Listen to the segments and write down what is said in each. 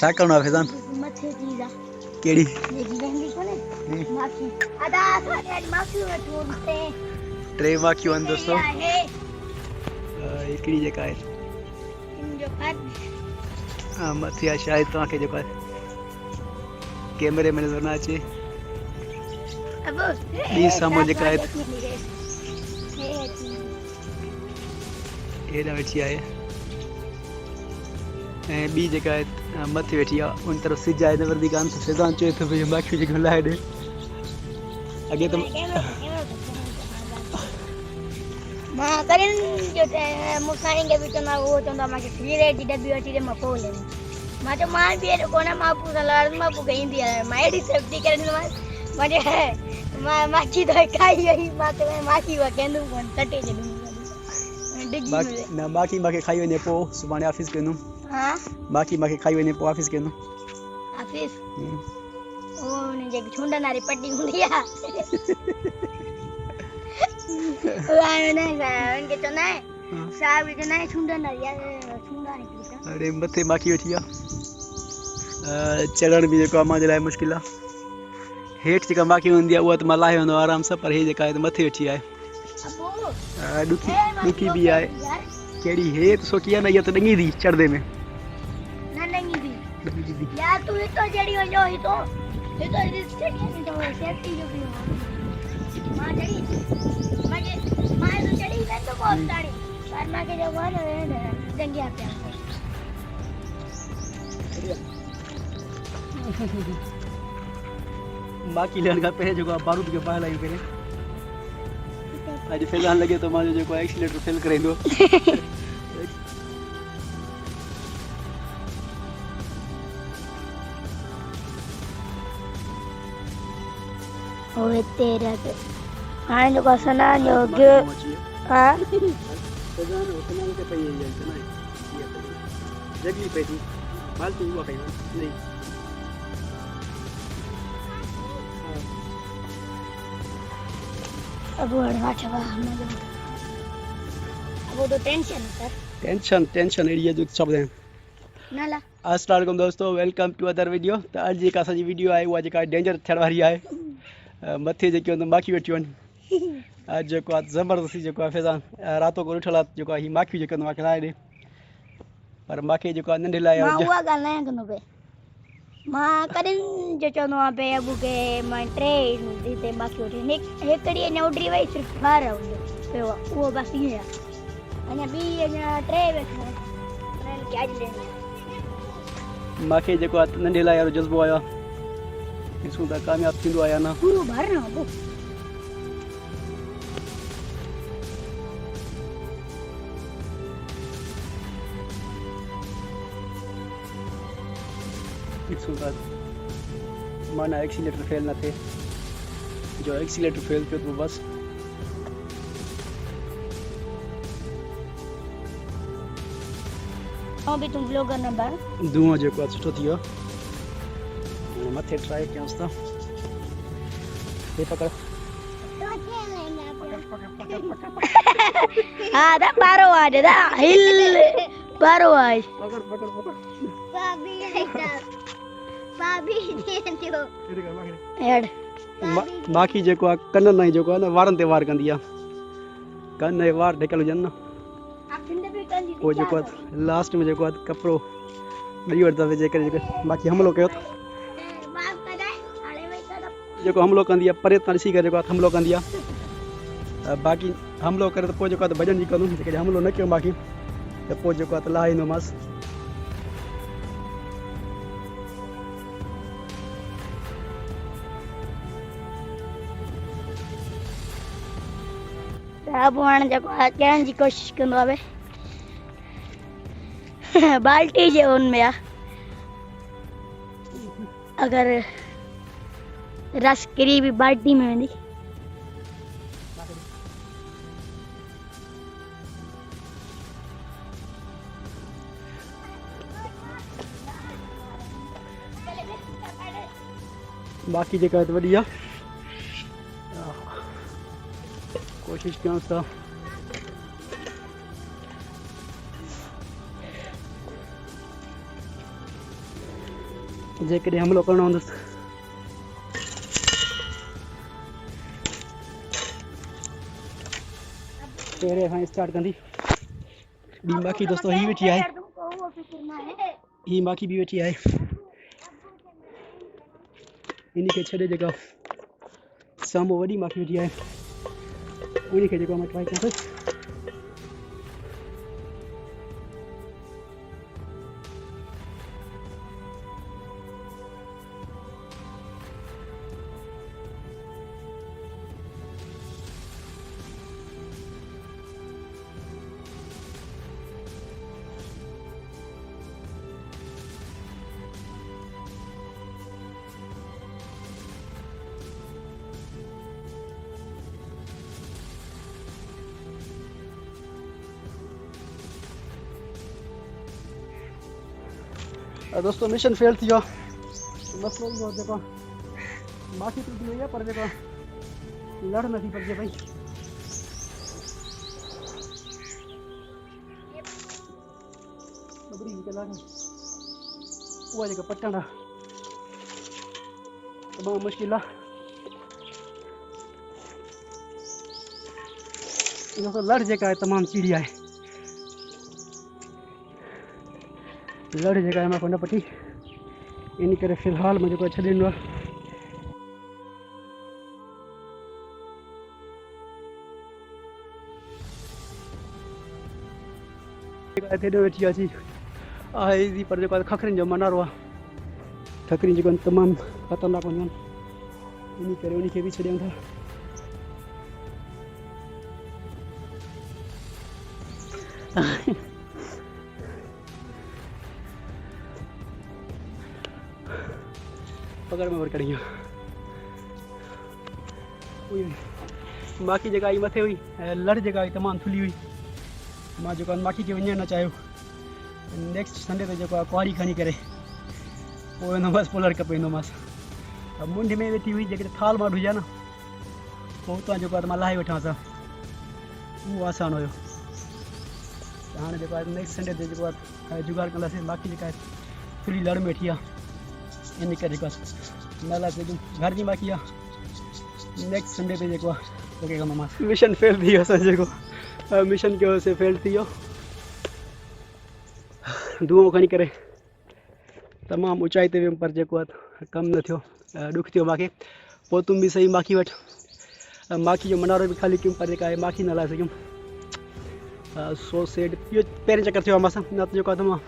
छा करणो आहे फैज़ान? मथे चीज़ केड़ी? जेकी वेंदी कोने माखी अदा सारे माखी वठोते टे माखियूं आहिनि दोस्तो। आहे हिकिड़ी जेका आहे इन जो फर्क मथे आहे शायदि तव्हांखे जेको आहे कैमरे में नज़र न अचे। अब ॿी साम्हूं जेका आहे हेॾां वेठी आहे ऐं ॿी जेका आहे मथे वेठी आहे उन तरफ़ सिज आहे नज़र दी कान त फैज़ान चए थो भई माखियूं जेके लाहे ॾे अॻे त मां करिन जो मुसाणी के बीच में वो चंदा मां के सिगरेट जी डब्बी वठी दे मां पोले मां तो मां भी कोना मां पूरा लाड़ मां पु गई दी मां एडी सेफ्टी करन मां मां माखी तो खाई गई मां तो माखी वा केंदु कोन तटे जे डिगी में ना माखी माखे खाई वञे पोइ सुभाणे ऑफिस केंदुमि। हां माखी माखे खाई वञे पोइ ऑफिस केंदुमि। ऑफिस ओ ने जे छुंडन वाली पट्टी हुंदी है वाने उनके तो ना साहब जो ना छुंडन वाली छुंडा निकली अरे मथे माखी वेठी आहे चढ़ण बि जेको आहे मुंहिंजे लाइ मुश्किल आहे। हेठि जेका माखी हूंदी आहे उहा त मां लाहे वेंदो आराम सां पर हे जेका आहे मथे वेठी आहे ॾुखी बि आहे। कहिड़ी हे त सोची आहे न इहा त ॾंगी थी चढ़ंदे में ना ॾंगी थी यार तू तो जड़ी वञो ही तो रिस्क नहीं तो सेफ्टी जो भी मां जड़ी मां तो जड़ी मैं तो बहुत सारी पर मां के जो वन ॾंगी आ माखी लेण खां पहिरियों जेको आहे बारूद खे पाए लायूं पहिरियों अॼु फैज़ान लॻे थो मुंहिंजो जेको आहे एक्सीलेटर फेल कराईंदो। ओए तेरा के हाणे जो सना जो गे हां फैज़ान होटल के पई है ना ये जगी पे थी फालतू हुआ कहीं नहीं अब वो छवा वो तो टेंशन सर टेंशन एरिया जो सब है नाला अस्सलाम वालेकुम दोस्तों वेलकम टू अदर वीडियो। त अॼु जेका असांजी वीडियो आहे उहा जेका डेंजर थियण वारी आहे मथे जेके आहिनि माखियूं वेठियूं आहिनि अॼु जेको आहे ज़बरदस्ती जेको आहे फैज़ान रातो को ॾिठल आहे जेको आहे हीअ माखियूं जेके मूंखे लाहे ॾे पर मूंखे जेको आहे नंढे लाइ मां उहा ॻाल्हि न कंदो पे मां कॾहिं जो चवंदो आहियां पे अबू के मां टे हिते माखियूं वठी हिकिड़ी अञा उॾरी वई सिर्फ़ु ॿार पियो आहे उहो बसि ईअं आहे अञा ॿी अञा टे वेठा आहिनि खे अॼु ॾियणी मूंखे जेको आहे नंढे लाइ वारो जज़्बो आयो ॾिसूं था कामयाबु थींदो आहे या न। पूरो भर न अबू ॾिसूं था माना एक्सीलेटर फेल न थिए जो एक्सीलेटर फेल थियो त बसि ऐं बि तूं ब्लॉगर न बार धुओं जेको आहे सुठो थी वियो मथे ट्राई कयूंसि था हे पकड़ हा दा बारो आज दा हिल बारो आज पकड़ पकड़ पकड़ भाभी दियो हेड माखी जेको आहे कननि ताईं जेको आहे न वारनि ते वार कंदी आहे कन ऐं वार ढकियल हुजनि न पोइ जेको आहे लास्ट में जेको आहे कपिड़ो ॾेई वठंदा जे करे बाक़ी हमलो कयो जेको हमलो कंदी आहे परे तां ॾिसी करे जेको आहे हमलो कंदी आहे बाक़ी हमलो करे त पोइ जेको आहे त भॼन जी कंदुमि जेकॾहिं हमलो न कयो बाक़ी त पोइ जेको आहे त लाहे ईंदोमांसि। अब हाणे जेको आहे करण जी कोशिश कंदो आहे बाल्टी जे उनमें आहे अगरि रस किरी बि बाल्टी में वेंदी बाक़ी जेका आहे त वॾी आहे कोशिश कयूंसि था जेकॾहिं हमलो करणो हूंदुसि पहिरें खां स्टार्ट कंदी। ॿी माखी दोस्तो ही वेठी आहे, ही माखी बि वेठी आहे, इन खे छॾे जेका साम्हूं वॾी माखी वेठी आहे उन खे जेको मां ट्राई कंदुसि। दोस्तों मिशन फेल थी वियो। मसलो इहो जेको माखी टुटी वई आहे पर जेको लड़ नथी पइजे पई। ॿधरी कलाक उहा जेका पटण आहे तमामु मुश्किल आहे। दोस्तों लड़ जेका आहे तमामु सीढ़ी आहे। लड़ जेका आहे मां कोन पटी, इन करे फ़िलहाल मां जेको छॾे ॾिनो आहे। हेॾो वेठी अची आहे ईज़ी पर जेको आहे खखरियुनि जो मनारो आहे। खखरियूं जेको आहिनि तमामु ख़तरनाक हूंदियूं आहिनि, इन करे उन खे बि छॾियूं था। पकड़ में वर कड़ी माखी जेका आई मथे हुई, लड़ जेका आई तमामु थुली हुई। मां जेको आहे माखी खे वञणु न चाहियो। नेक्स्ट संडे ते जेको आहे कुआरी खणी करे पोइ वेंदोमांसि पोलर कप वेंदोमांसि। मुंड में वेठी हुई जेकॾहिं थाल मां हुजे न पोइ हुतां जेको आहे मां लाहे वेठांसि, उहो आसानु हुयो। हाणे जेको आहे नेक्स्ट संडे ते जेको आहे जुगाड़ कंदासीं। माखी जेका आहे थुली लड़ में वेठी आहे, इन करे जेको आहे न लाइ सघूं। घर जी माखी आहे। नेक्स्ट संडे ते जेको आहे ओके कंदोमांसि। मिशन फेल थी वियो असांजो, जेको मिशन कयोसीं फेल थी वियो। धुओं खणी करे तमामु ऊचाई ते वियुमि पर जेको आहे कमु न थियो। ॾुख थियो मूंखे। पहुतुमि बि सही माखी वटि, माखी जो मनारो बि ख़ाली कयुमि पर जेका आहे माखी न लाहे सघियुमि। सो सेड इहो पहिरें चकर थियो आहे मूंसां। न त जेको आहे त मां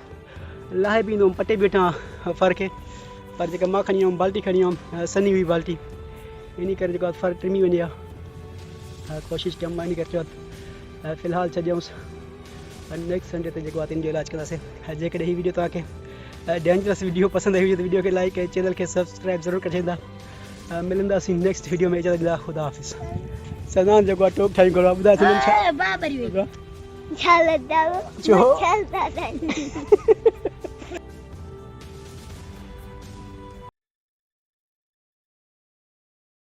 लाहे बि ईंदो हुउमि, पटे बि वेठा फर खे, पर जेका मां खणी वियुमि बाल्टी खणी वियुमि सनी हुई बाल्टी, इन करे जेको आहे फर टिमी वञे आहे। कोशिशि कयमि मां इन करे चयो फ़िलहाल छॾियमि। नेक्स्ट संडे ते जेको आहे तिन जो इलाज कंदासीं। जेकॾहिं हीअ वीडियो तव्हांखे डेंजरस वीडियो पसंदि आई हुई त वीडियो खे लाइक ऐं चैनल खे सब्सक्राइब ज़रूरु करे छॾींदा। मिलंदासीं नेक्स्ट वीडियो में। इजाज़त ॾींदा। ख़ुदा हाफ़िज़। सनान जेको आहे टोक ठाही करो ॿुधाए छॾियमि छा।